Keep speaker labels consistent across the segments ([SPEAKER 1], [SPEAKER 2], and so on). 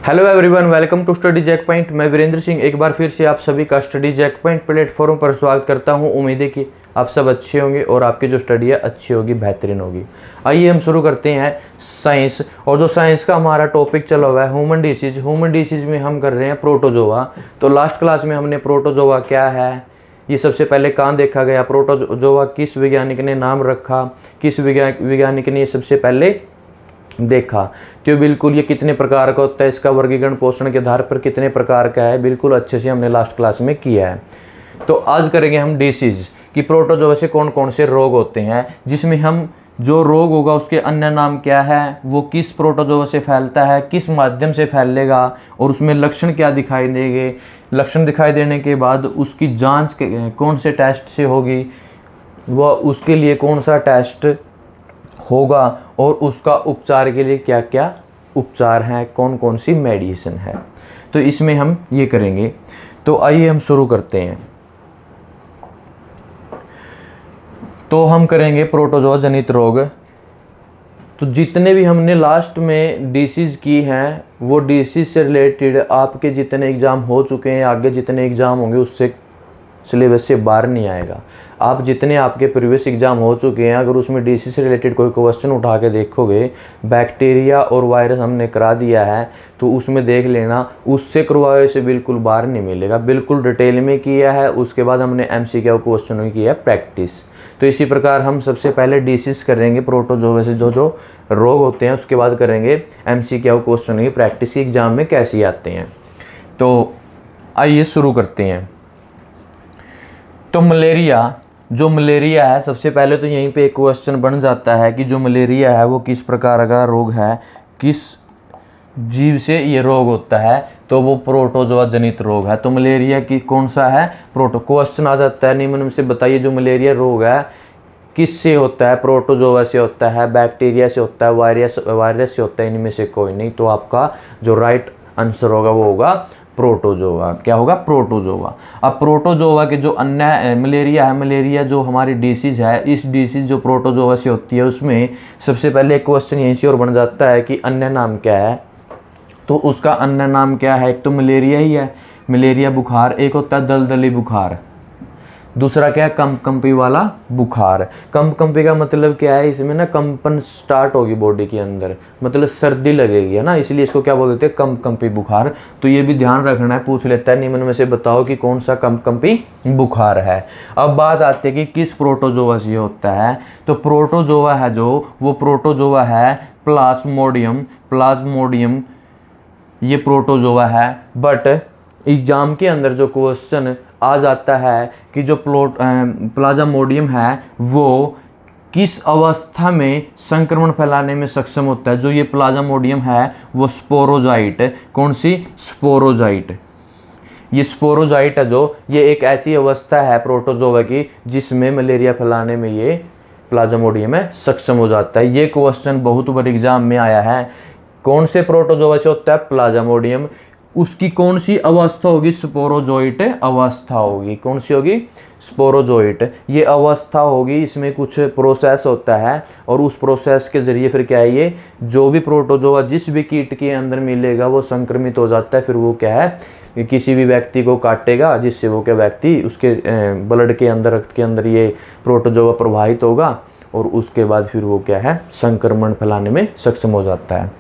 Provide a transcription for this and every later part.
[SPEAKER 1] Hello everyone, welcome to study Jack point. मैं वीरेंद्र सिंह एक बार फिर से आप सभी का स्टडी जैक पॉइंट प्लेटफॉर्म पर स्वागत करता हूं। उम्मीद है कि आप सब अच्छे होंगे और आपकी जो स्टडी है अच्छी होगी, बेहतरीन होगी। आइए हम शुरू करते हैं साइंस। और जो साइंस का हमारा टॉपिक चला हुआ है ह्यूमन डिसीज। ह्यूमन डिसीज में हम कर रहे हैं प्रोटोजोआ। तो लास्ट क्लास में हमने प्रोटोजोआ क्या है, ये सबसे पहले कहाँ देखा गया, प्रोटोजोआ किस वैज्ञानिक ने नाम रखा, किस वैज्ञानिक ने ये सबसे पहले देखा, तो बिल्कुल ये कितने प्रकार का होता है, इसका वर्गीकरण पोषण के आधार पर कितने प्रकार का है, बिल्कुल अच्छे से हमने लास्ट क्लास में किया है। तो आज करेंगे हम डिसीज कि प्रोटोजोआ से कौन कौन से रोग होते हैं, जिसमें हम जो रोग होगा उसके अन्य नाम क्या है, वो किस प्रोटोजोआ से फैलता है, किस माध्यम से फैलेगा और उसमें लक्षण क्या दिखाई देंगे। लक्षण दिखाई देने के बाद उसकी जांच कौन से टेस्ट से होगी, वह उसके लिए कौन सा टेस्ट होगा और उसका उपचार के लिए क्या क्या उपचार हैं, कौन कौन सी मेडिसिन है, तो इसमें हम ये करेंगे। तो आइए हम शुरू करते हैं। तो हम करेंगे प्रोटोजोआ जनित रोग। तो जितने भी हमने लास्ट में डिसीज की हैं वो डिसीज से रिलेटेड आपके जितने एग्ज़ाम हो चुके हैं, आगे जितने एग्ज़ाम होंगे उससे सिलेबस से बाहर नहीं आएगा। आप जितने आपके प्रीवियस एग्जाम हो चुके हैं, अगर उसमें डिसीज से रिलेटेड कोई क्वेश्चन उठा के देखोगे, बैक्टीरिया और वायरस हमने करा दिया है तो उसमें देख लेना, उससे करवाए से बिल्कुल बाहर नहीं मिलेगा, बिल्कुल डिटेल में किया है। उसके बाद हमने MCQ क्वेश्चन में किया प्रैक्टिस। तो इसी प्रकार हम सबसे पहले डिसीज करेंगे प्रोटोजोआ से जो रोग होते हैं, उसके बाद करेंगे MCQ क्वेश्चन की प्रैक्टिस, एग्जाम में कैसे आते हैं। तो आइए शुरू करते हैं। तो जो मलेरिया है, सबसे पहले तो यहीं पे एक क्वेश्चन बन जाता है कि जो मलेरिया है वो किस प्रकार का रोग है, किस जीव से ये रोग होता है, तो वो प्रोटोजोआ जनित रोग है। तो मलेरिया की कौन सा है, क्वेश्चन आ जाता है निम्न में से बताइए जो मलेरिया रोग है किससे होता है, प्रोटोजोआ से होता है, बैक्टीरिया से होता है, वायरस से होता है, इनमें से कोई नहीं। तो आपका जो राइट आंसर होगा वो होगा प्रोटोजोआ। क्या होगा, प्रोटोजोआ। अब प्रोटोजोआ के जो अन्य मलेरिया है, मलेरिया जो हमारी डिसीज है, इस डिसीज जो प्रोटोजोआ से होती है उसमें सबसे पहले एक क्वेश्चन यहीं से और बन जाता है कि अन्य नाम क्या है। तो उसका अन्य नाम क्या है, एक तो मलेरिया ही है, मलेरिया बुखार, एक होता है दलदली बुखार, दूसरा क्या है कंपकंपी वाला बुखार। कंपकंपी का मतलब क्या है, इसमें ना कंपन स्टार्ट होगी बॉडी के अंदर, मतलब सर्दी लगेगी, है ना, इसलिए इसको क्या बोलते हैं, कंपकंपी बुखार। तो ये भी ध्यान रखना है, पूछ लेता है निम्न में से बताओ कि कौन सा कंपकंपी बुखार है। अब बात आती है कि किस प्रोटोजोआ से होता है। तो प्रोटोजोआ है जो, वो प्रोटोजोआ है प्लाज्मोडियम ये प्रोटोजोआ है। बट एग्जाम के अंदर जो क्वेश्चन आ जाता है कि जो प्लाज्मोडियम है वो किस अवस्था में संक्रमण फैलाने में सक्षम होता है। जो ये प्लाज्मोडियम है वो स्पोरोजाइट, कौन सी, स्पोरोजाइट। ये स्पोरोजाइट है जो, ये एक ऐसी अवस्था है प्रोटोजोआ की जिसमें मलेरिया फैलाने में ये प्लाज्मोडियम है सक्षम हो जाता है। ये क्वेश्चन बहुत बार एग्जाम में आया है। कौन से प्रोटोजोआ से होता है, प्लाज्मोडियम, उसकी कौन सी अवस्था होगी, स्पोरोजोइट अवस्था होगी। कौन सी होगी, स्पोरोजोइट ये अवस्था होगी। इसमें कुछ प्रोसेस होता है और उस प्रोसेस के जरिए फिर क्या है, ये जो भी प्रोटोजोआ जिस भी कीट के अंदर मिलेगा वो संक्रमित हो जाता है। फिर वो क्या है, किसी भी व्यक्ति को काटेगा, जिससे वो क्या व्यक्ति उसके ब्लड के अंदर, रक्त के अंदर ये प्रोटोजोआ प्रवाहित होगा और उसके बाद फिर वो क्या है, संक्रमण फैलाने में सक्षम हो जाता है,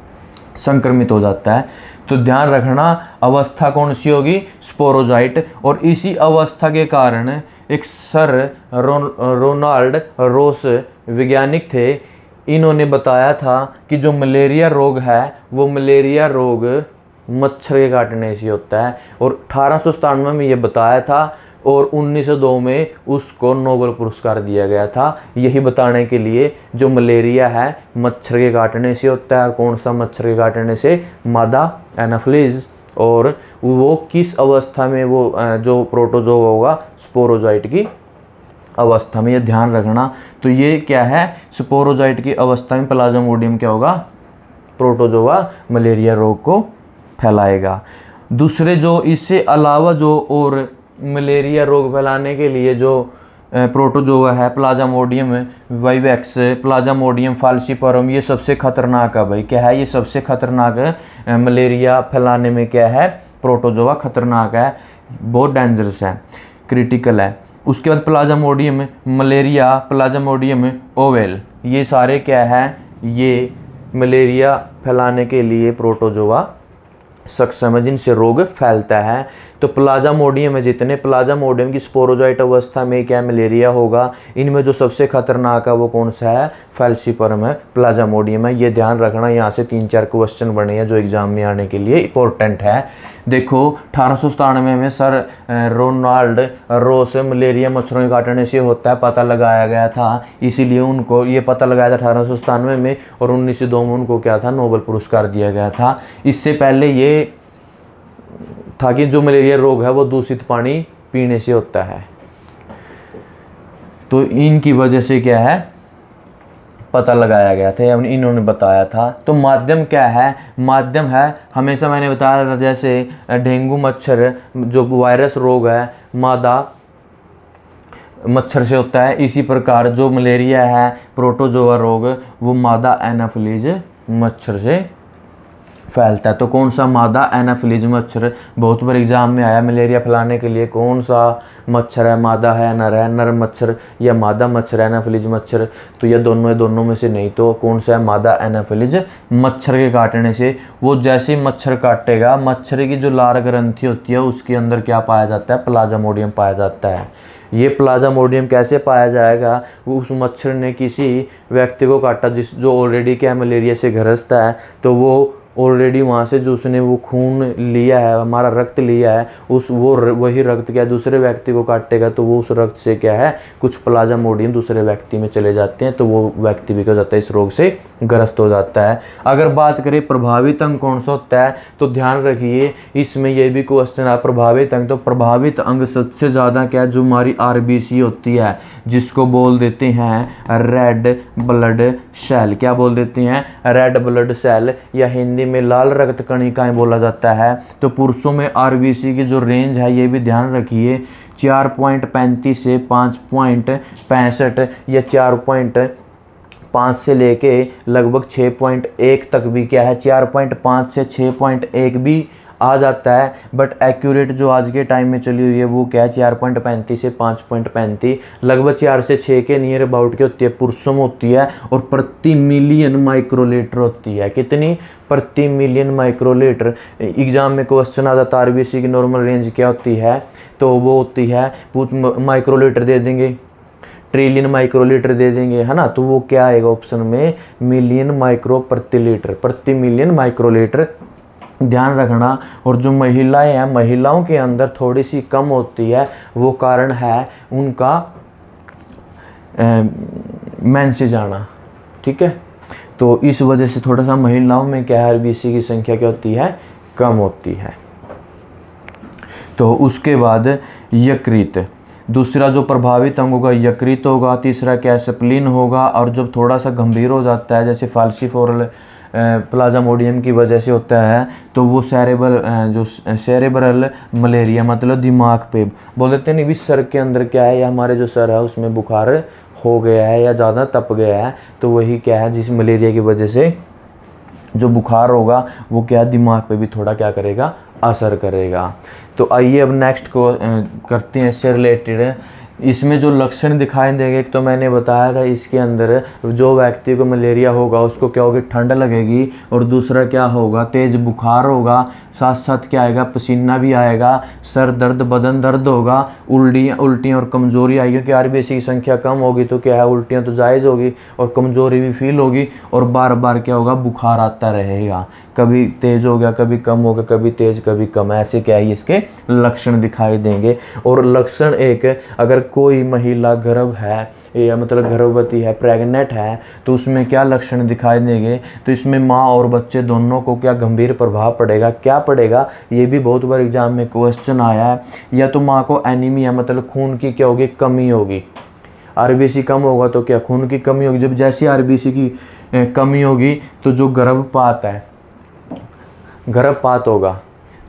[SPEAKER 1] संक्रमित हो जाता है। तो ध्यान रखना अवस्था कौन सी होगी, स्पोरोजाइट। और इसी अवस्था के कारण एक सर रोनाल्ड रोस वैज्ञानिक थे, इन्होंने बताया था कि जो मलेरिया रोग है वो मलेरिया रोग मच्छर के काटने से होता है। और 1897 में ये बताया था और 1902 में उसको नोबेल पुरस्कार दिया गया था, यही बताने के लिए जो मलेरिया है मच्छर के काटने से होता है। और कौन सा मच्छर के काटने से, मादा एनाफिलीज। और वो किस अवस्था में, वो जो प्रोटोजोआ होगा स्पोरोजाइट की अवस्था में, ये ध्यान रखना। तो ये क्या है, स्पोरोजाइट की अवस्था में प्लाज्मोडियम क्या होगा, प्रोटोजोआ मलेरिया रोग को फैलाएगा। दूसरे जो इससे अलावा जो और मलेरिया रोग फैलाने के लिए जो प्रोटोजोआ है, प्लाज्मोडियम वाइवेक्स, प्लाज्मोडियम फाल्सिपारम, ये सबसे खतरनाक है भाई। क्या है, ये सबसे खतरनाक मलेरिया फैलाने में क्या है, प्रोटोजोआ खतरनाक है, बहुत डेंजरस है, क्रिटिकल है। उसके बाद प्लाज्मोडियम मलेरिया, प्लाज्मोडियम ओवेल, ये सारे क्या है, ये मलेरिया फैलाने के लिए प्रोटोजोआ सक्षम है, जिनसे रोग फैलता है। तो प्लाज्मोडियम है, जितने प्लाज्मोडियम की स्पोरोजाइट अवस्था में क्या मलेरिया होगा, इनमें जो सबसे खतरनाक है वो कौन सा है, फैल्सिफरम है, प्लाज्मोडियम है। ये ध्यान रखना, यहाँ से 3-4 क्वेश्चन बने हैं जो एग्जाम में आने के लिए इंपॉर्टेंट है। देखो 1897 में सर रोनाल्ड रोस मलेरिया मच्छरों के काटने से होता है पता लगाया गया था, इसीलिए उनको ये पता लगाया था 1897 में, और 1902 में उनको क्या था, नोबेल पुरस्कार दिया गया था। इससे पहले ये था कि जो मलेरिया रोग है वो दूषित पानी पीने से होता है, तो इनकी वजह से क्या है, पता लगाया गया था, इन्होंने बताया था। तो माध्यम क्या है, माध्यम है, हमेशा मैंने बताया था जैसे डेंगू मच्छर जो वायरस रोग है मादा मच्छर से होता है, इसी प्रकार जो मलेरिया है प्रोटोजोआ रोग वो मादा एनाफिलीज मच्छर से फैलता है। तो कौन सा, मादा एनाफिलीज मच्छर, बहुत बार एग्जाम में आया मलेरिया फैलाने के लिए कौन सा मच्छर है, मादा है, नर मच्छर या मादा मच्छर एनाफिलीज मच्छर, तो ये दोनों में से नहीं, तो कौन सा है, मादा एनाफिलीज मच्छर के काटने से। वो जैसे ही मच्छर काटेगा, मच्छर की जो लार ग्रंथि होती है उसके अंदर क्या पाया जाता है, प्लाज्मोडियम पाया जाता है। ये प्लाज्मोडियम कैसे पाया जाएगा, वो उस मच्छर ने किसी व्यक्ति को काटा जो ऑलरेडी क्या मलेरिया से ग्रस्त है, तो वो ऑलरेडी वहाँ से जो उसने वो खून लिया है, हमारा रक्त लिया है, वही रक्त क्या दूसरे व्यक्ति को काटेगा, तो वो उस रक्त से क्या है, कुछ प्लाज्मोडियम दूसरे व्यक्ति में चले जाते हैं, तो वो व्यक्ति भी क्या हो जाता है, इस रोग से ग्रस्त हो जाता है। अगर बात करें प्रभावित अंग कौन सा होता है, तो ध्यान रखिए इसमें ये भी क्वेश्चन है, प्रभावित अंग, तो प्रभावित अंग सबसे ज़्यादा क्या है, जो हमारी आरबीसी होती है, जिसको बोल देते हैं रेड ब्लड सेल, क्या बोल देते हैं, रेड ब्लड सेल, या हिंदी में लाल रक्त कणिकाएं बोला जाता है। तो पुरुषों में आरबीसी की जो रेंज है ये भी ध्यान रखिए, 4.35 से 5.65 या 4.5 से लेके लगभग 6.1 तक भी क्या है, 4.5 से 6.1 भी आ जाता है, बट एक्यूरेट जो आज के टाइम में चली हुई है वो क्या है, 4.35 से 5.35, लगभग 4 से 6 के नियर अबाउट की होती है, पुरुषों में होती है, और प्रति मिलियन माइक्रोलीटर होती है। कितनी, प्रति मिलियन माइक्रोलीटर। एग्जाम में क्वेश्चन आ जाता है आरबीसी की नॉर्मल रेंज क्या होती है, तो वो होती है, माइक्रोलीटर दे देंगे, ट्रिलियन माइक्रोलीटर दे देंगे, है ना, तो वो क्या आएगा ऑप्शन में, मिलियन माइक्रो प्रति लीटर, प्रति मिलियन माइक्रोलीटर, ध्यान रखना। और जो महिलाएं हैं, महिलाओं के अंदर थोड़ी सी कम होती है, वो कारण है उनका मेंसेस आना, ठीक है, तो इस वजह से थोड़ा सा महिलाओं में क्या है, आरबीसी की संख्या क्या होती है, कम होती है। तो उसके बाद यकृत, दूसरा जो प्रभावित अंग होगा यकृत होगा, तीसरा क्या है, स्प्लीन होगा, और जब थोड़ा सा गंभीर हो जाता है जैसे फाल्सिफोरल प्लाज्मोडियम की वजह से होता है, तो वो सेरेब्रल मलेरिया, मतलब दिमाग पे बोल देते हैं, नहीं भी सर के अंदर क्या है, या हमारे जो सर है उसमें बुखार हो गया है या ज़्यादा तप गया है, तो वही क्या है, जिस मलेरिया की वजह से जो बुखार होगा वो क्या दिमाग पे भी थोड़ा क्या करेगा, असर करेगा। तो आइए अब नेक्स्ट को करते हैं इससे रिलेटेड। इसमें जो लक्षण दिखाई देंगे, एक तो मैंने बताया था इसके अंदर जो व्यक्ति को मलेरिया होगा उसको क्या होगी, ठंड लगेगी, और दूसरा क्या होगा, तेज बुखार होगा, साथ साथ क्या आएगा, पसीना भी आएगा, सर दर्द, बदन दर्द होगा, उल्टियाँ और कमजोरी आएगी, क्योंकि आरबीसी की संख्या कम होगी तो क्या है, उल्टियाँ तो जायज़ होगी और कमजोरी भी फील होगी, और बार बार क्या होगा, बुखार आता रहेगा, कभी तेज हो गया, कभी कम हो गया, कभी तेज कभी कम, ऐसे क्या है इसके लक्षण दिखाई देंगे। और लक्षण एक, अगर कोई महिला गर्भ है या मतलब गर्भवती है, प्रेग्नेंट है, तो उसमें क्या लक्षण दिखाई देंगे, तो इसमें माँ और बच्चे दोनों को क्या गंभीर प्रभाव पड़ेगा, क्या पड़ेगा, ये भी बहुत बार एग्जाम में क्वेश्चन आया है। या तो माँ को एनीमिया, मतलब खून की क्या होगी, कमी होगी, आरबीसी कम होगा तो क्या खून की कमी होगी, जब जैसी आरबीसी की कमी होगी तो जो गर्भपात है, गर्भपात होगा,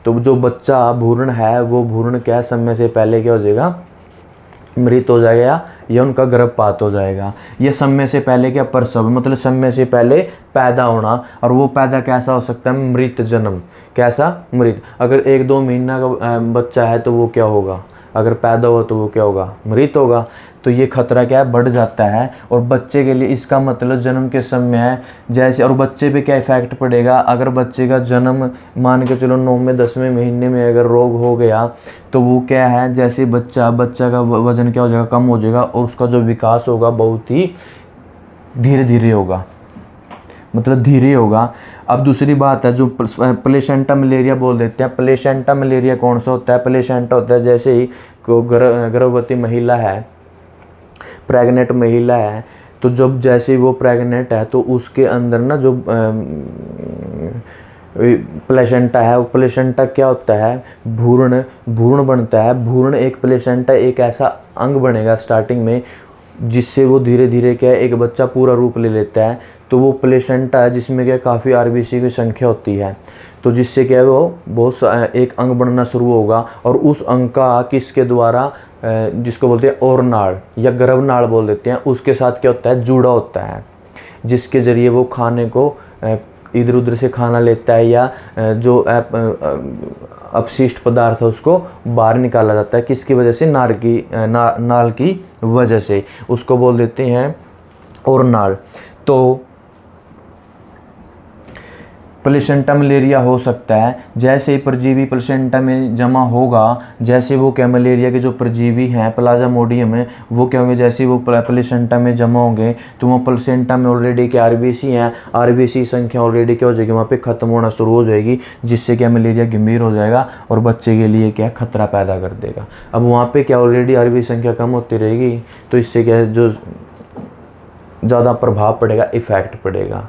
[SPEAKER 1] तो जो बच्चा भ्रूण है वो भ्रूण क्या समय से पहले क्या हो जाएगा, मृत हो जाएगा या उनका गर्भपात हो जाएगा। ये समय से पहले क्या प्रसव, मतलब समय से पहले पैदा होना। और वो पैदा कैसा हो सकता है, मृत जन्म। कैसा, मृत। अगर 1-2 महीना का बच्चा है तो वो क्या होगा, अगर पैदा हुआ तो वो क्या होगा, मृत होगा। तो ये खतरा क्या है, बढ़ जाता है। और बच्चे के लिए इसका मतलब जन्म के समय जैसे, और बच्चे पे क्या इफेक्ट पड़ेगा, अगर बच्चे का जन्म मान के चलो 9वें 10वें महीने में अगर रोग हो गया तो वो क्या है, जैसे बच्चा का वजन क्या हो जाएगा, कम हो जाएगा, और उसका जो विकास होगा बहुत ही धीरे धीरे होगा, मतलब धीरे होगा। अब दूसरी बात है जो प्लेसेंटा मलेरिया बोल देते हैं। प्लेसेंटा मलेरिया कौन सा होता है, प्लेसेंटा होता है जैसे ही को गर्भवती महिला है, प्रेग्नेंट महिला है, तो जब जैसे ही वो प्रेग्नेंट है तो उसके अंदर ना जो प्लेसेंटा है, वो प्लेसेंटा क्या होता है, भ्रूण बनता है। भ्रूण एक प्लेसेंटा एक ऐसा अंग बनेगा स्टार्टिंग में जिससे वो धीरे धीरे क्या है, एक बच्चा पूरा रूप ले लेता है। तो वो प्लेसेंटा है जिसमें क्या काफ़ी आरबीसी की संख्या होती है, तो जिससे क्या है वो बहुत एक अंग बनना शुरू होगा। और उस अंग का किसके द्वारा, जिसको बोलते हैं ओरनाल या गर्भनाल बोल देते हैं, उसके साथ क्या होता है, जुड़ा होता है, जिसके ज़रिए वो खाने को इधर उधर से खाना लेता है, या जो अपशिष्ट पदार्थ है उसको बाहर निकाला जाता है। किसकी वजह से, नाल की वजह से, उसको बोल देते हैं ओरनाल। तो प्लेसेंटा मलेरिया हो सकता है जैसे ही परजीवी प्लेसेंटा में जमा होगा, जैसे वो क्या, मलेरिया के जो परजीवी हैं प्लाज्मोडियम है, वो क्या होंगे, जैसे वो प्लेसेंटा में जमा होंगे तो वो प्लेसेंटा में ऑलरेडी क्या आरबीसी हैं, आरबीसी संख्या ऑलरेडी क्या हो जाएगी, वहाँ पे ख़त्म होना शुरू हो जाएगी, जिससे क्या मलेरिया गंभीर हो जाएगा और बच्चे के लिए क्या खतरा पैदा कर देगा। अब वहाँ पर क्या ऑलरेडी आरबीसी संख्या कम होती रहेगी, तो इससे क्या जो ज़्यादा प्रभाव पड़ेगा, इफ़ेक्ट पड़ेगा।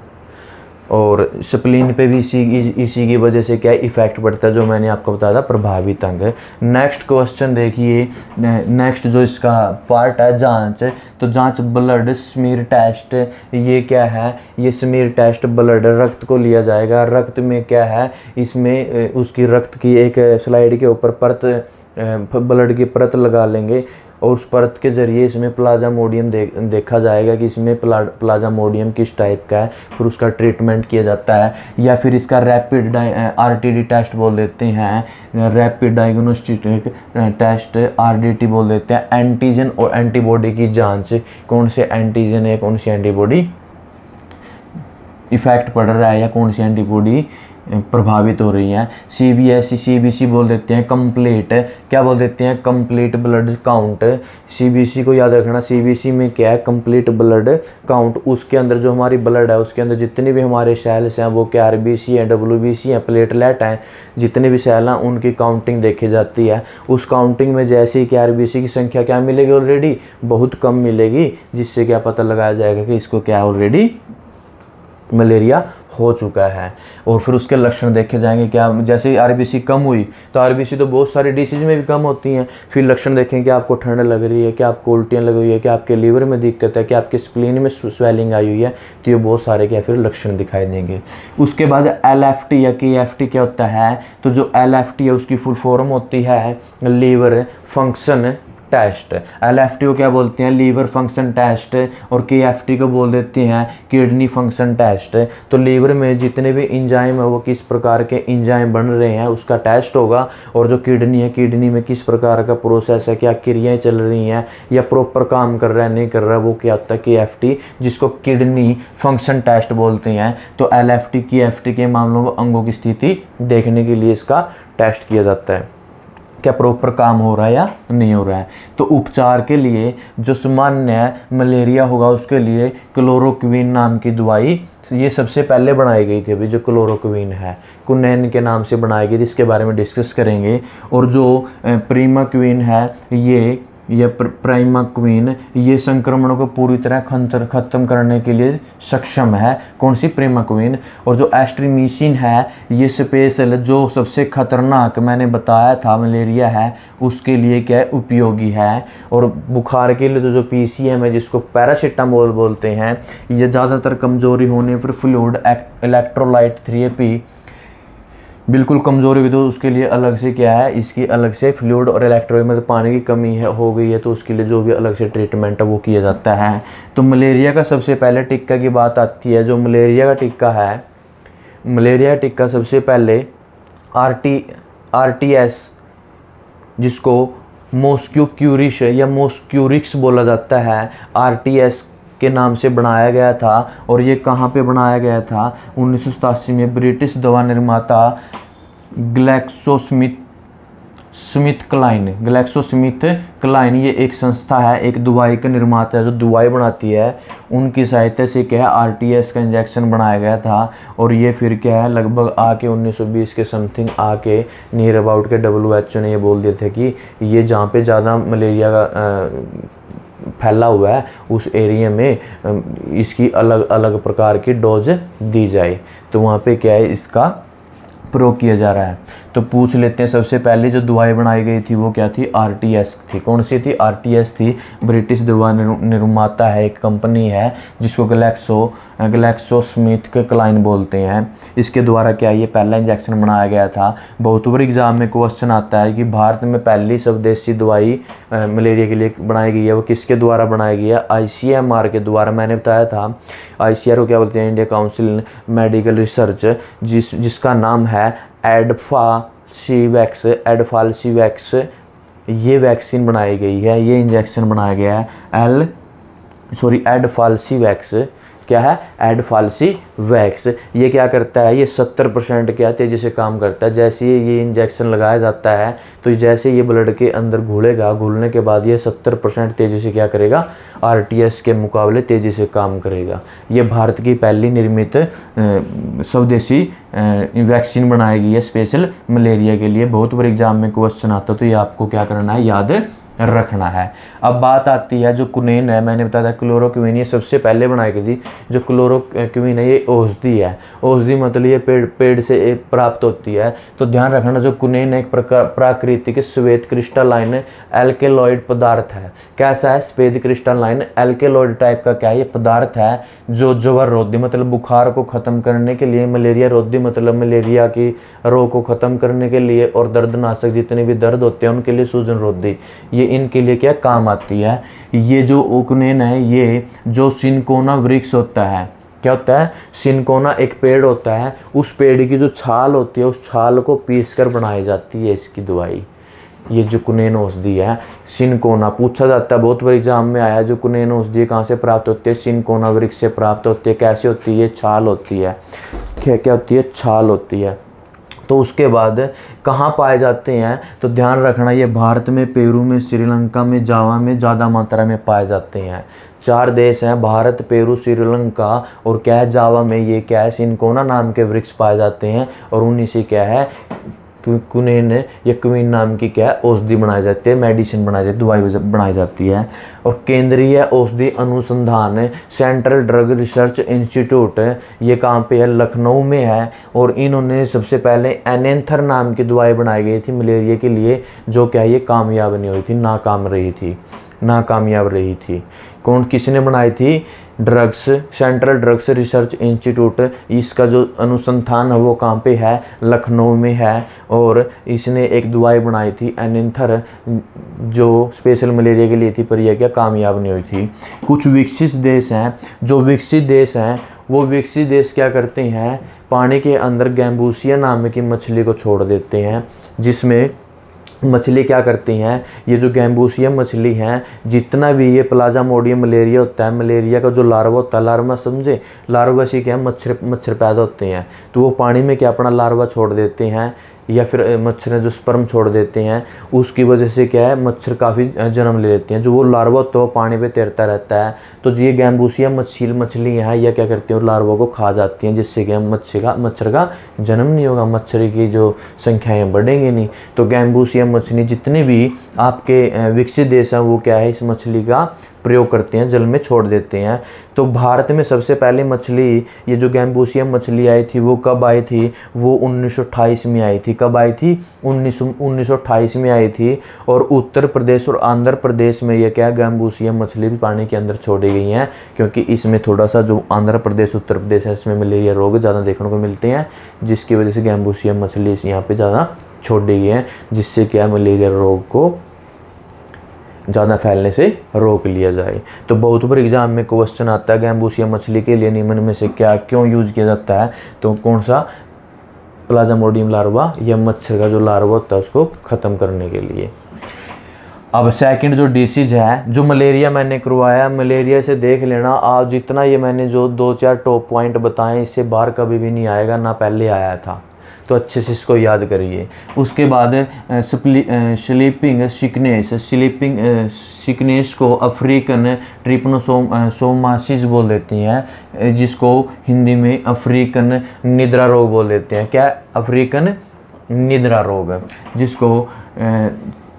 [SPEAKER 1] और स्प्लीन पे भी इसी की वजह से क्या इफ़ेक्ट पड़ता है, जो मैंने आपको बताया था, प्रभावित अंग। नेक्स्ट क्वेश्चन देखिए, नेक्स्ट जो इसका पार्ट है जांच। तो जांच ब्लड स्मीयर टेस्ट, ये क्या है, ये स्मीयर टेस्ट ब्लड रक्त को लिया जाएगा। रक्त में क्या है, इसमें उसकी रक्त की एक स्लाइड के ऊपर परत, ब्लड की परत लगा लेंगे और उस परत के ज़रिए इसमें प्लाज्मोडियम देखा जाएगा कि इसमें प्लाज्मोडियम किस टाइप का है, फिर उसका ट्रीटमेंट किया जाता है। या फिर इसका रैपिड आरटीडी टेस्ट बोल देते हैं, रैपिड डायग्नोस्टिक टेस्ट आरडीटी बोल देते हैं। एंटीजन और एंटीबॉडी की जांच, कौन से एंटीजन है, कौन सी एंटीबॉडी इफ़ेक्ट पड़ रहा है या कौन सी एंटीबॉडी प्रभावित हो रही हैं। सीबीएसई सीबीसी बोल देते हैं कंप्लीट, क्या बोल देते हैं, कंप्लीट ब्लड काउंट। सीबीसी को याद रखना, सीबीसी में क्या है, कंप्लीट ब्लड काउंट। उसके अंदर जो हमारी ब्लड है उसके अंदर जितने भी हमारे सेल्स हैं, वो क्या आरबीसी हैं, डब्ल्यूबीसी हैं, प्लेटलेट हैं, जितने भी सेल हैं उनकी काउंटिंग देखी जाती है। उस काउंटिंग में जैसे ही क्या आरबीसी की संख्या क्या मिलेगी, ऑलरेडी बहुत कम मिलेगी, जिससे क्या पता लगाया जाएगा कि इसको क्या ऑलरेडी मलेरिया हो चुका है। और फिर उसके लक्षण देखे जाएंगे, क्या जैसे ही आरबीसी कम हुई, तो आरबीसी तो बहुत सारी डिसीज में भी कम होती हैं। फिर लक्षण देखें कि आपको ठंड लग रही है, क्या आपको उल्टियाँ लगी हुई है, क्या आपके लीवर में दिक्कत है, क्या आपके स्प्लीन में स्वेलिंग आई हुई है, तो ये बहुत सारे क्या फिर लक्षण दिखाई देंगे। उसके बाद एलएफटी या केएफटी क्या होता है, तो जो एलएफटी है उसकी फुल फॉर्म होती है लीवर फंक्शन टेस्ट। एलएफटी को क्या बोलते हैं, लीवर फंक्शन टेस्ट, और केएफटी को बोल देते हैं किडनी फंक्शन टेस्ट। तो लीवर में जितने भी इंजाइम है वो किस प्रकार के इंजाइम बन रहे हैं उसका टेस्ट होगा। और जो किडनी है, किडनी में किस प्रकार का प्रोसेस है, क्या क्रियाएं चल रही हैं या प्रॉपर काम कर रहा है नहीं कर रहा है, वो क्या होता है केएफटी, जिसको किडनी फंक्शन टेस्ट बोलते हैं। तो एलएफटी केएफटी के मामलों में अंगों की स्थिति देखने के लिए इसका टेस्ट किया जाता है, क्या प्रॉपर काम हो रहा है या नहीं हो रहा है। तो उपचार के लिए जो सामान्य मलेरिया होगा उसके लिए क्लोरोक्विन नाम की दवाई ये सबसे पहले बनाई गई थी। अभी जो क्लोरोक्विन है कुनैन के नाम से बनाई गई थी, इसके बारे में डिस्कस करेंगे। और जो प्रीमाक्विन है, ये प्राइमाक्विन, ये संक्रमणों को पूरी तरह ख़त्म करने के लिए सक्षम है, कौन सी, प्रीमाक्विन। और जो एस्ट्रीमिसिन है, ये स्पेशल जो सबसे खतरनाक मैंने बताया था मलेरिया है उसके लिए क्या है, उपयोगी है। और बुखार के लिए तो जो पीसीएम है जिसको पैरासीटामोल बोलते हैं, ये ज़्यादातर कमजोरी होने पर फ्लूइड इलेक्ट्रोलाइट थेरेपी बिल्कुल कमज़ोर होगी तो उसके लिए अलग से क्या है, इसकी अलग से फ्लूइड और इलेक्ट्रोलाइट मतलब पानी की कमी है हो गई है तो उसके लिए जो भी अलग से ट्रीटमेंट है वो किया जाता है। तो मलेरिया का सबसे पहले टिक्का की बात आती है। जो मलेरिया का टिक्का है, मलेरिया का टिक्का सबसे पहले आरटीएस, जिसको मॉस्क्यू क्यूरिश या मॉस्क्यूरिक्स बोला जाता है, आरटीएस के नाम से बनाया गया था। और ये कहाँ पे बनाया गया था? 1987 में ब्रिटिश दवा निर्माता ग्लैक्सोस्मिथक्लाइन, ये एक संस्था है, एक दवाई का निर्माता है जो दवाई बनाती है, उनकी सहायता से क्या है आरटीएस का इंजेक्शन बनाया गया था। और ये फिर क्या है लगभग आके 1920 के समथिंग आके नियर अबाउट के WHO ने ये बोल दिया था कि ये जहाँ पे ज़्यादा मलेरिया का फैला हुआ है उस एरिया में इसकी अलग अलग प्रकार की डोज दी जाए। तो वहाँ पे क्या है इसका प्रयोग किया जा रहा है। तो पूछ लेते हैं, सबसे पहले जो दवाई बनाई गई थी वो क्या थी? आरटीएस थी। कौन सी थी? आरटीएस थी। ब्रिटिश दवा निर्माता है, एक कंपनी है जिसको ग्लैक्सोस्मिथक्लाइन बोलते हैं। इसके द्वारा क्या ये पहला इंजेक्शन बनाया गया था। बहुत बार एग्जाम में क्वेश्चन आता है कि भारत में पहली स्वदेशी दवाई मलेरिया के लिए बनाई गई है, वो किसके द्वारा बनाई गई है? ICMR के द्वारा। मैंने बताया था ICMR को क्या बोलते हैं? इंडिया काउंसिल मेडिकल रिसर्च, जिसका नाम है एडफाल्सीवैक्स। ये वैक्सीन बनाई गई है, ये इंजेक्शन बनाया गया है एडफाल्सीवैक्स। क्या है? एडफाल्सीवैक्स। ये क्या करता है? ये 70% क्या तेज़ी से काम करता है। जैसे ये इंजेक्शन लगाया जाता है तो जैसे ये ब्लड के अंदर घुलेगा, घुलने के बाद ये 70% तेज़ी से क्या करेगा? आरटीएस के मुकाबले तेज़ी से काम करेगा। ये भारत की पहली निर्मित स्वदेशी वैक्सीन बनाई गई है स्पेशल मलेरिया के लिए। बहुत बार एग्जाम में क्वेश्चन आता है तो ये आपको क्या करना है? याद रखना है। अब बात आती है जो क्विनीन है, मैंने बताया था क्लोरोक्विनीन ये सबसे पहले बनाई गई थी। जो क्लोरोक्विनीन है ये औषधि है। औषधि मतलब ये पेड़ से प्राप्त होती है। तो ध्यान रखना जो क्विनीन एक प्राकृतिक श्वेत क्रिस्टलाइन एल्केलॉइड पदार्थ है। कैसा है? श्वेत क्रिस्टलाइन एल्केलॉइड टाइप का क्या है? ये पदार्थ है जो ज्वर रोधी मतलब बुखार को ख़त्म करने के लिए, मलेरिया रोधी मतलब मलेरिया की रोग को ख़त्म करने के लिए, और दर्दनाशक जितने भी दर्द होते हैं उनके लिए, सूजन रोधी, ये इनके लिए क्या काम आती है। ये जो ओकनेन है, ये जो सिनकोना वृक्ष होता है, क्या होता है? सिनकोना एक पेड़ होता है, उस पेड़ की जो छाल होती है उस छाल को पीसकर बनाई जाती है इसकी दवाई। ये जो कुनेन औषधि है सिनकोना, पूछा जाता है बहुत बार एग्जाम में आया, जो कुनेन औषधि कहाँ से प्राप्त होती है? सिनकोना वृक्ष से प्राप्त होती है। कैसे होती है? छाल होती है। क्या होती है? छाल होती है। तो उसके बाद कहाँ पाए जाते हैं? तो ध्यान रखना ये भारत में, पेरू में, श्रीलंका में, जावा में ज़्यादा मात्रा में पाए जाते हैं। 4 देश हैं, भारत, पेरू, श्रीलंका और क्या है? जावा में। ये क्या है? सिनकोना नाम के वृक्ष पाए जाते हैं और उन्हीं से क्या है क्विनीन या क्वीन नाम की क्या है? औषधि बनाई जाती है, मेडिसिन बनाई जाती है, दवाई बनाई जाती है। और केंद्रीय औषधि अनुसंधान सेंट्रल ड्रग रिसर्च इंस्टीट्यूट, ये कहाँ पे है? लखनऊ में है। और इन्होंने सबसे पहले एनेंथर नाम की दवाई बनाई गई थी मलेरिया के लिए, जो क्या ये कामयाब नहीं हुई थी, नाकामयाब रही थी। किसने बनाई थी? Central drugs research institute. इसका जो अनुसंधान है वो कहाँ पे है? लखनऊ में है। और इसने एक दवाई बनाई थी एनेंथर, जो स्पेशल मलेरिया के लिए थी, पर यह क्या कामयाब नहीं हुई थी। कुछ विकसित देश हैं, जो विकसित देश हैं वो विकसित देश क्या करते हैं? पानी के अंदर गैम्बूसिया नाम की मछली को छोड़ देते हैं, जिसमें मछली क्या करती हैं? ये जो गैम्बूसिया मछली हैं, जितना भी ये प्लाज्मोडियम मलेरिया होता है, मलेरिया का जो लार्वा होता है, लार्वा समझे? लार्वा से क्या मच्छर पैदा होते हैं, तो वो पानी में क्या अपना लार्वा छोड़ देते हैं, या फिर मच्छर जो स्पर्म छोड़ देते हैं, उसकी वजह से क्या है? मच्छर काफ़ी जन्म ले लेते हैं। जो वो लार्वा होता है वो पानी पे तैरता रहता है। तो ये गैम्बूसिया मछली हैं, या क्या करती हैं? लार्वा को खा जाती हैं, जिससे कि मच्छर का जन्म नहीं होगा, मच्छर की जो संख्याएँ बढ़ेंगी नहीं। तो गैम्बूसिया मछली जितने भी आपके विकसित देश हैं वो क्या है? इस मछली का प्रयोग करते हैं, जल में छोड़ देते हैं। तो भारत में सबसे पहले मछली, ये जो गैम्बूसियम मछली आई थी वो कब आई थी? वो 1928 में आई थी। कब आई थी? 1928 में आई थी। और उत्तर प्रदेश और आंध्र प्रदेश में ये क्या गैम्बूसियम मछली भी पानी के अंदर छोड़ी गई हैं, क्योंकि इसमें थोड़ा सा जो आंध्र प्रदेश उत्तर प्रदेश है इसमें मलेरिया रोग ज़्यादा देखने को मिलते हैं, जिसकी वजह से गैम्बूसियम मछली यहाँ पे ज़्यादा छोड़ दी गई है, जिससे क्या मलेरिया रोग को ज़्यादा फैलने से रोक लिया जाए। तो बहुत बार एग्जाम में क्वेश्चन आता है गैम्बूसियम मछली के लिए निम्न में से क्या क्यों यूज किया जाता है? तो कौन सा? प्लाज्मोडियम लार्वा या मच्छर का जो लार्वा होता है उसको ख़त्म करने के लिए। अब सेकंड जो डिसीज है, जो मलेरिया मैंने करवाया, मलेरिया से देख लेना आज जितना ये मैंने जो 2-4 टॉप पॉइंट बताए इससे बाहर कभी भी नहीं आएगा, ना पहले आया था, तो अच्छे से इसको याद करिए। उसके बाद स्लीपिंग सिकनेस को अफ्रीकन ट्रिपनोसोमासिस बोल देती हैं, जिसको हिंदी में अफ्रीकन निद्रा रोग बोल देते हैं। क्या? अफ्रीकन निद्रा रोग, जिसको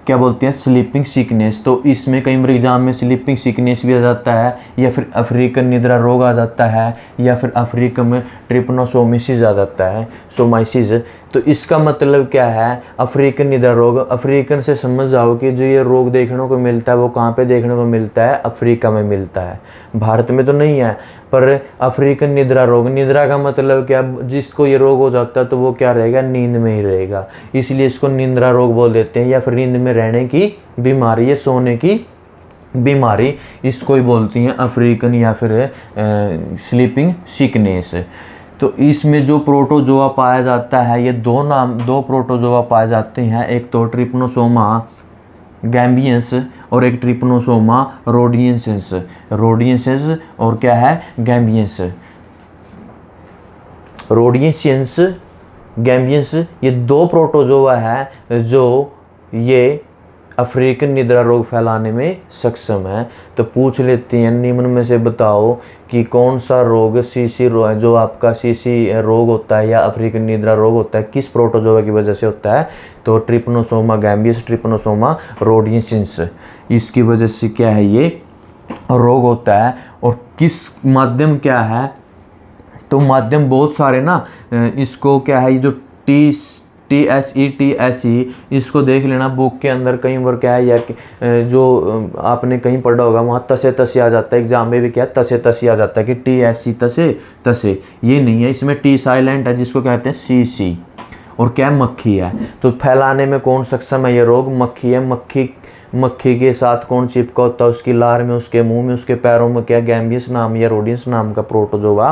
[SPEAKER 1] क्या बोलते हैं? Sleeping sickness. तो इसमें कई बार एग्जाम में स्लीपिंग सिकनेस भी आ जाता है, या फिर अफ्रीकन निद्रा रोग आ जाता है, या फिर अफ्रीका में ट्रिपनोसोमासिस आ जाता है, सोमाइसिस। तो इसका मतलब क्या है? अफ्रीकन निद्रा रोग, अफ्रीकन से समझ जाओ कि जो ये रोग देखने को मिलता है वो कहाँ पे देखने को मिलता है? अफ्रीका में मिलता है, भारत में तो नहीं है। पर अफ्रीकन निद्रा रोग, निद्रा का मतलब क्या? जिसको ये रोग हो जाता है तो वो क्या रहेगा? नींद में ही रहेगा, इसलिए इसको निद्रा रोग बोल देते हैं, या फिर नींद में रहने की बीमारी, या सोने की बीमारी, इसको ही बोलती हैं अफ्रीकन या फिर स्लीपिंग सिकनेस। तो इसमें जो प्रोटोजोआ पाया जाता है, ये दो प्रोटोजोआ पाए जाते हैं, एक तो ट्रिपनोसोमा गैम्बियंस और एक ट्रिपनोसोमा रोडियंसेस और क्या है? गैम्बियंस। रोडियंसेस, गैम्बियंस, ये दो प्रोटोजोआ है जो ये अफ्रीकन निद्रा रोग फैलाने में सक्षम है। तो पूछ लेते हैं निम्न में से बताओ कि कौन सा रोग सीसी रोग, जो आपका सीसी रोग होता है या अफ्रीकन निद्रा रोग होता है, किस प्रोटोजोआ की वजह से होता है? तो ट्रिपनोसोमा गैम्बियस, ट्रिपनोसोमा रोडियंसेस, इसकी वजह से क्या है ये रोग होता है। और किस माध्यम क्या है? तो माध्यम बहुत सारे ना, इसको क्या है, ये जो TSE इसको देख लेना बुक के अंदर कई बार क्या है, या जो आपने कहीं पढ़ा होगा वहाँ तसे आ जाता है, एग्जाम में भी क्या तसे आ जाता है कि TSE तसे, ये नहीं है, इसमें टी साइलेंट है, जिसको कहते हैं CC। और क्या? मक्खी है। तो फैलाने में कौन सक्षम है? ये रोग मक्खी है। मक्खी के साथ कौन चिपका होता है? उसकी लार में, उसके मुंह में, उसके पैरों में क्या गैम्बियस नाम या रोडियंस नाम का प्रोटोजोआ,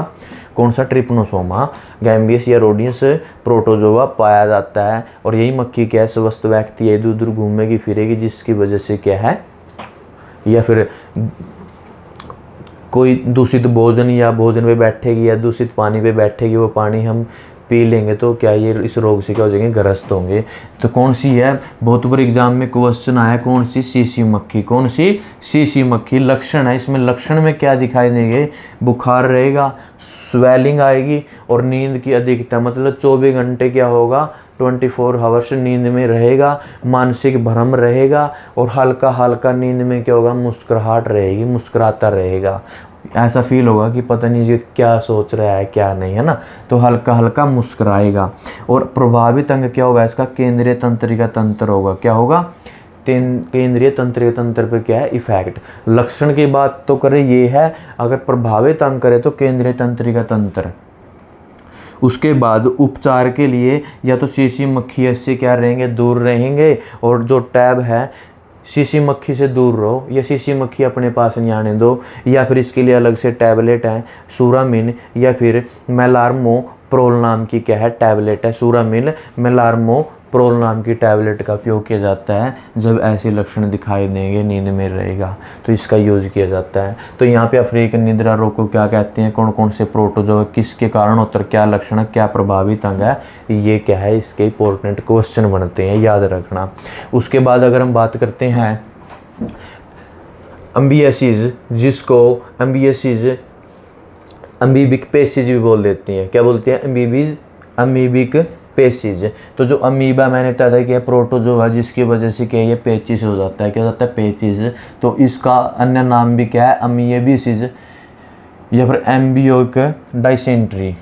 [SPEAKER 1] कौन सा? ट्रिपनोसोमा गैम्बियस या रोडियंस प्रोटोजोआ पाया जाता है। और यही मक्खी क्या है? स्वस्थ व्यक्ति है, इधर उधर घूमेगी फिरेगी, जिसकी वजह से क्या है, या फिर कोई दूषित भोजन या भोजन पे बैठेगी या दूषित पानी पे बैठेगी, वो पानी हम पी लेंगे तो क्या ये इस रोग से क्या हो जाएंगे? ग्रस्त होंगे। तो कौन सी है? बहुत बार एग्जाम में क्वेश्चन आया, कौन सी? सीसी मक्खी। कौन सी? सीसी मक्खी। लक्षण है, इसमें लक्षण में क्या दिखाई देंगे? बुखार रहेगा, स्वेलिंग आएगी और नींद की अधिकता, मतलब 24 घंटे क्या होगा? 24 आवर्स नींद में रहेगा, मानसिक भ्रम रहेगा, और हल्का हल्का नींद में क्या होगा? मुस्कुराहट रहेगी, मुस्कुराता रहेगा, ऐसा फील होगा कि पता नहीं ये क्या सोच रहा है क्या नहीं, है ना। तो हल्का हल्का मुस्कुराएगा। और प्रभावित अंग क्या होगा इसका? केंद्रीय तंत्रिका तंत्र होगा। क्या होगा? केंद्रीय तंत्रिका तंत्र पे क्या है? इफेक्ट। लक्षण की बात तो करें ये है, अगर प्रभावित अंग करे तो केंद्रीय तंत्रिका तंत्र। उसके बाद उपचार के लिए या तो सीसी मक्खी से क्या रहेंगे? दूर रहेंगे, और जो टैब है सीसी मक्खी से दूर रहो, या सीसी मक्खी अपने पास नहीं आने दो, या फिर इसके लिए अलग से टैबलेट है सूरामिन, या फिर मेलार्मोप्रोल नाम की क्या है? टैबलेट है। सूरामिन मेलार्मोप्रोल नाम की टैबलेट का उपयोग किया जाता है जब ऐसे लक्षण दिखाई देंगे, नींद में रहेगा, तो इसका यूज किया जाता है। तो यहाँ पे अफ्रीकन निद्रा रोग को क्या कहते हैं? कौन कौन से प्रोटोजोआ किसके कारण होता है? क्या लक्षण है? क्या प्रभावित अंग है? ये क्या है? इसके इंपॉर्टेंट क्वेश्चन बनते हैं, याद रखना। उसके बाद अगर हम बात करते हैं अम्बियासिस, जिसको अम्बीबिक पेसिस भी बोल देती हैं। क्या बोलते हैं? अम्बीबिक पेचिश। तो जो अमीबा मैंने बताया था कि प्रोटोजोआ जिसकी वजह से क्या ये पेचिश हो जाता है, क्या हो जाता है पेचिश। तो इसका अन्य नाम भी क्या है, अमीबिसिस या फिर एम्बियोइक डाइसेंट्री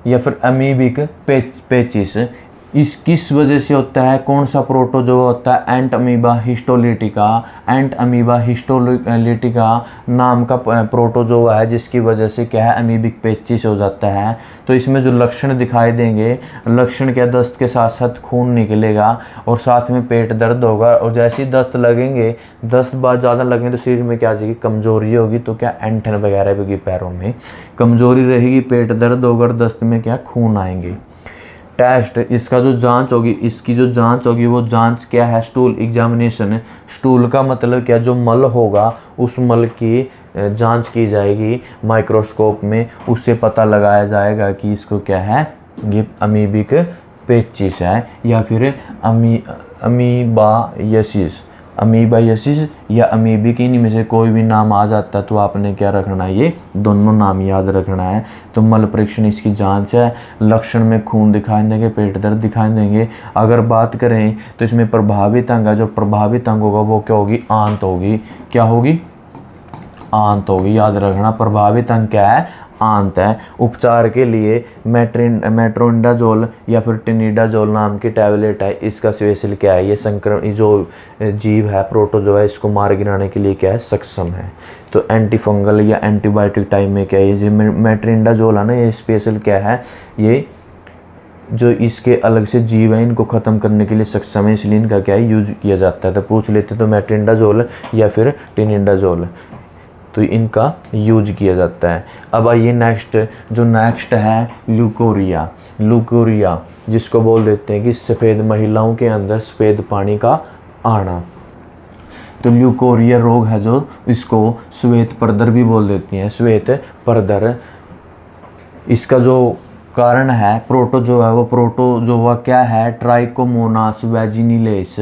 [SPEAKER 1] या फिर अमीबिक पेचिश। इस किस वजह से होता है, कौन सा प्रोटोजोआ होता है, एंट अमीबा हिस्टोलिटिका। एंट अमीबा हिस्टोलिटिका नाम का प्रोटोजोआ है जिसकी वजह से क्या है अमीबिक पेचिश हो जाता है। तो इसमें जो लक्षण दिखाई देंगे, लक्षण क्या, दस्त के साथ साथ खून निकलेगा और साथ में पेट दर्द होगा। और जैसे ही दस्त लगेंगे, दस्त बार ज़्यादा लगेंगे तो शरीर में क्या आ जाएगी, कमजोरी होगी। तो क्या ऐंठन वगैरह भी होगी, पैरों में कमजोरी रहेगी, पेट दर्द होगा और दस्त में क्या खून आएंगे। टेस्ट, इसका जो जांच होगी, इसकी जो जांच होगी वो जांच क्या है, स्टूल एग्जामिनेशन। स्टूल का मतलब क्या, जो मल होगा उस मल की जांच की जाएगी माइक्रोस्कोप में, उससे पता लगाया जाएगा कि इसको क्या है, ये अमीबिक पेचिश है या फिर अमीबायसिस। अमीबायसिस या अमीबिक, इनमें में से कोई भी नाम आ जाता है तो आपने क्या रखना है, ये दोनों नाम याद रखना है। तो मल परीक्षण इसकी जांच है। लक्षण में खून दिखाई देंगे, पेट दर्द दिखाई देंगे। अगर बात करें तो इसमें प्रभावित अंग है, जो प्रभावित अंग होगा वो क्या होगी, आंत होगी। क्या होगी, आंत होगी, याद रखना। प्रभावित अंग क्या है, आंत है। उपचार के लिए मेट्रोनिडाजोल या फिर टिनिडाजोल नाम की टैबलेट है। इसका स्पेशल क्या है, ये संक्रमण जो जीव है प्रोटोजोआ, इसको मार गिराने के लिए क्या है, सक्षम है। तो एंटीफंगल या एंटीबायोटिक टाइप में क्या है, ये मेट्रोनिडाजोल है ना, ये स्पेशल क्या है, ये जो इसके अलग से जीव है इनको ख़त्म करने के लिए सक्षम है, इसलिए इनका क्या है, यूज किया जाता है। तो पूछ लेते तो मेट्रोनिडाजोल या फिर टिनिडाजोल, तो इनका यूज किया जाता है। अब आइए नेक्स्ट है ल्यूकोरिया। ल्यूकोरिया जिसको बोल देते हैं कि सफ़ेद, महिलाओं के अंदर सफ़ेद पानी का आना। तो ल्यूकोरिया रोग है जो, इसको श्वेत परदर भी बोल देती हैं, श्वेत परदर। इसका जो कारण है प्रोटोजोआ, वो प्रोटोजोआ क्या है, ट्राइकोमोनास वैजिनिलेस।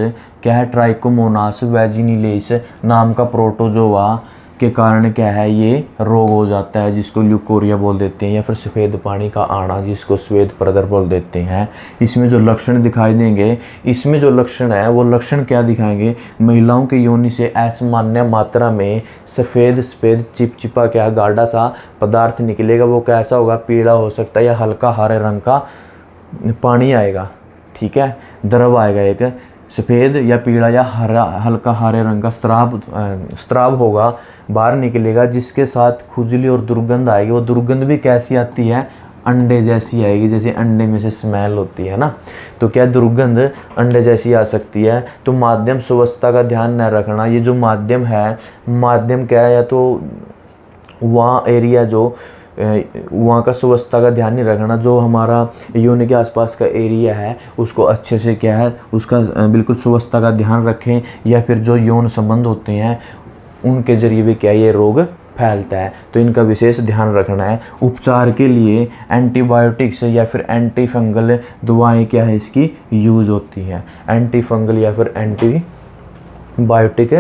[SPEAKER 1] क्या है, ट्राइकोमोनास वैजिनिलेस नाम का प्रोटोजोआ के कारण क्या है, ये रोग हो जाता है जिसको ल्यूकोरिया बोल देते हैं या फिर सफ़ेद पानी का आना जिसको श्वेत परदर बोल देते हैं। इसमें जो लक्षण दिखाई देंगे, इसमें जो लक्षण है वो लक्षण क्या दिखाएंगे, महिलाओं की योनि से असामान्य मात्रा में सफ़ेद चिपचिपा क्या गाढ़ा सा पदार्थ निकलेगा। वो कैसा होगा, पीला हो सकता है या हल्का हरे रंग का पानी आएगा, ठीक है, द्रव आएगा, एक सफ़ेद या पीला या हरा हल्का हरे रंग का स्त्राव होगा, बाहर निकलेगा, जिसके साथ खुजली और दुर्गंध आएगी। वो दुर्गंध भी कैसी आती है, अंडे जैसी आएगी, जैसे अंडे में से स्मेल होती है ना, तो क्या दुर्गंध अंडे जैसी आ सकती है। तो माध्यम स्वच्छता का ध्यान न रखना। ये जो माध्यम है, माध्यम क्या है, या तो वहाँ एरिया जो वहाँ का स्वच्छता का ध्यान नहीं रखना, जो हमारा योनि के आसपास का एरिया है उसको अच्छे से क्या है, उसका बिल्कुल स्वच्छता का ध्यान रखें। या फिर जो यौन संबंध होते हैं उनके जरिए भी क्या ये रोग फैलता है, तो इनका विशेष ध्यान रखना है। उपचार के लिए एंटीबायोटिक्स या फिर एंटी फंगल दवाएँ क्या है, इसकी यूज होती हैं। एंटी फंगल या फिर एंटीबायोटिक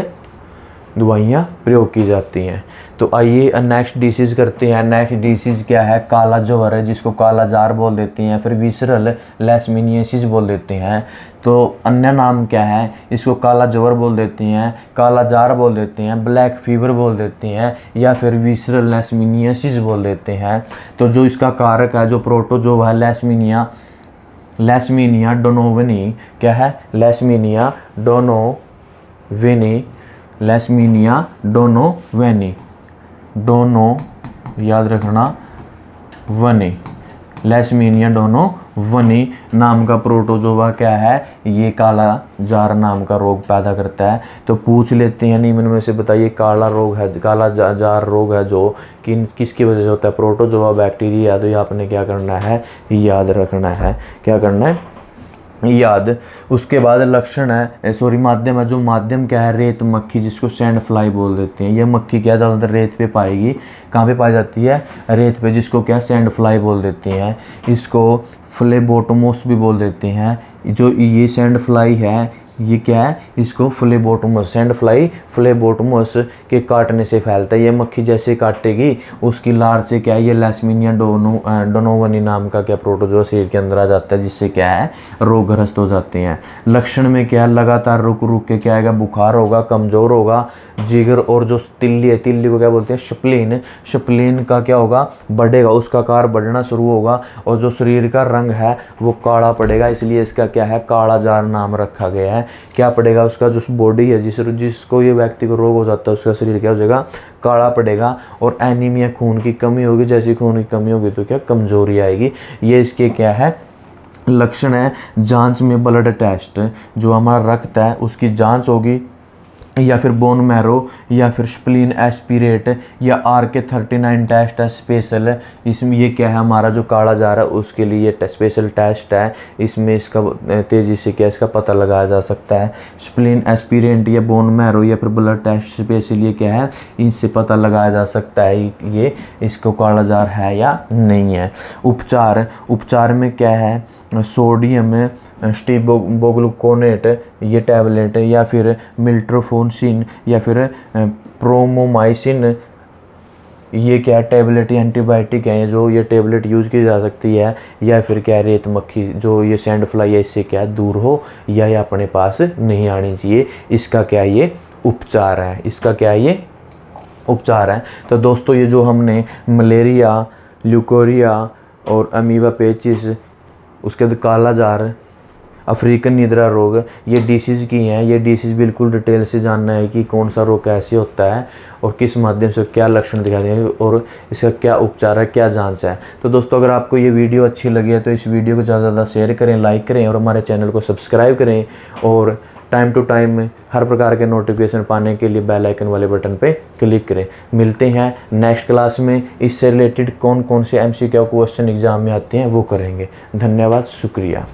[SPEAKER 1] दवाइयाँ प्रयोग की जाती हैं। तो आइए नेक्स्ट डिसीज़ करते हैं। नेक्स्ट डिसीज़ क्या है, काला ज्वर है जिसको काला जार बोल देते हैं, फिर विसरल लेशमेनियासिस बोल देते हैं। तो अन्य नाम क्या है, इसको काला ज्वर बोल देते हैं, काला जार बोल देते हैं, ब्लैक फीवर बोल देते हैं या फिर विसरल लेशमेनियासिस बोल देते हैं। तो जो इसका कारक है, जो प्रोटोजोआ है, लेशमेनिया डोनोवेनी, क्या है, लेशमेनिया डोनोवेनी, याद रखना, वनी, लेशमेनिया डोनोवेनी नाम का प्रोटोजोआ क्या है, ये काला जार नाम का रोग पैदा करता है। तो पूछ लेते हैं निम्न में से बताइए, काला जार रोग है जो किसकी वजह से होता है, प्रोटोजोआ बैक्टीरिया। तो ये आपने क्या करना है, याद रखना है। क्या करना है, याद। उसके बाद लक्षण है, माध्यम है, जो माध्यम क्या है, रेत मक्खी जिसको सैंड फ्लाई बोल देते हैं। ये मक्खी क्या ज़्यादातर रेत पे पाएगी, कहाँ पे पाई जाती है, रेत पे, जिसको क्या सैंड फ्लाई बोल देते हैं। इसको फ्लेबोटोमोस भी बोल देते हैं। जो ये सैंड फ्लाई है ये क्या है, इसको फ्लेबोटमस, सैंड फ्लाई फ्लेबोटमस के काटने से फैलता है। ये मक्खी जैसे काटेगी उसकी लार से क्या है, ये लैस्मीनिया डोनोवनी नाम का क्या प्रोटोजोआ शरीर के अंदर आ जाता है, जिससे क्या है रोगग्रस्त हो जाते हैं। लक्षण में क्या है, लगातार रुक रुक के क्या आएगा, बुखार होगा, कमज़ोर होगा, जिगर और जो तिल्ली है, तिल्ली को क्या बोलते हैं स्प्लीन, स्प्लीन का क्या होगा बढ़ेगा, उसका आकार बढ़ना शुरू होगा और जो शरीर का रंग है वो काला पड़ेगा, इसलिए इसका क्या है काला जार नाम रखा गया है। क्या पड़ेगा, उसका जो बॉडी है जिसको ये व्यक्ति को रोग हो जाता है उसका शरीर क्या हो जाएगा काला पड़ेगा। और एनीमिया, खून की कमी होगी, जैसी खून की कमी होगी तो क्या कमजोरी आएगी। ये इसके क्या है लक्षण है। जांच में ब्लड टेस्ट, जो हमारा रक्त है उसकी जांच होगी, या फिर बोन मैरो, या फिर स्प्लीन एस्पिरेट, या RK39 टेस्ट है स्पेशल। इसमें ये क्या है हमारा जो काला जार है उसके लिए स्पेशल टेस्ट है, इसमें इसका तेज़ी से क्या इसका पता लगाया जा सकता है। स्प्लीन एस्पिरेट या बोन मैरो या फिर ब्लड टेस्ट स्पेशल, ये क्या है इनसे पता लगाया जा सकता है ये इसको काला जार है या नहीं है। उपचार में क्या है, सोडियम स्टीबोग्लूकोनेट ये टैबलेट, या फिर मिल्ट्रोफोनसिन, या फिर प्रोमोमाइसिन, ये क्या टैबलेट एंटीबायोटिक है जो ये टैबलेट यूज़ की जा सकती है। या फिर क्या रेत मक्खी जो ये सैंड फ्लाई है इससे क्या दूर हो या ये अपने पास नहीं आनी चाहिए। इसका क्या ये उपचार है, इसका क्या ये उपचार है। तो दोस्तों ये जो हमने मलेरिया, ल्यूकोरिया और अमीबा पेचिस, उसके बाद काला जार, अफ्रीकन निद्रा रोग, ये डिसीज़ की हैं। ये डिसीज़ बिल्कुल डिटेल से जानना है कि कौन सा रोग कैसे होता है और किस माध्यम से क्या लक्षण दिखाते हैं और इसका क्या उपचार है, क्या जांच है। तो दोस्तों अगर आपको ये वीडियो अच्छी लगी है तो इस वीडियो को ज़्यादा से ज़्यादा शेयर करें, लाइक करें और हमारे चैनल को सब्सक्राइब करें। और टाइम टू टाइम हर प्रकार के नोटिफिकेशन पाने के लिए बेल आइकन वाले बटन पे क्लिक करें। मिलते हैं नेक्स्ट क्लास में, इससे रिलेटेड कौन कौन से MCQ क्वेश्चन एग्जाम में आते हैं वो करेंगे। धन्यवाद, शुक्रिया।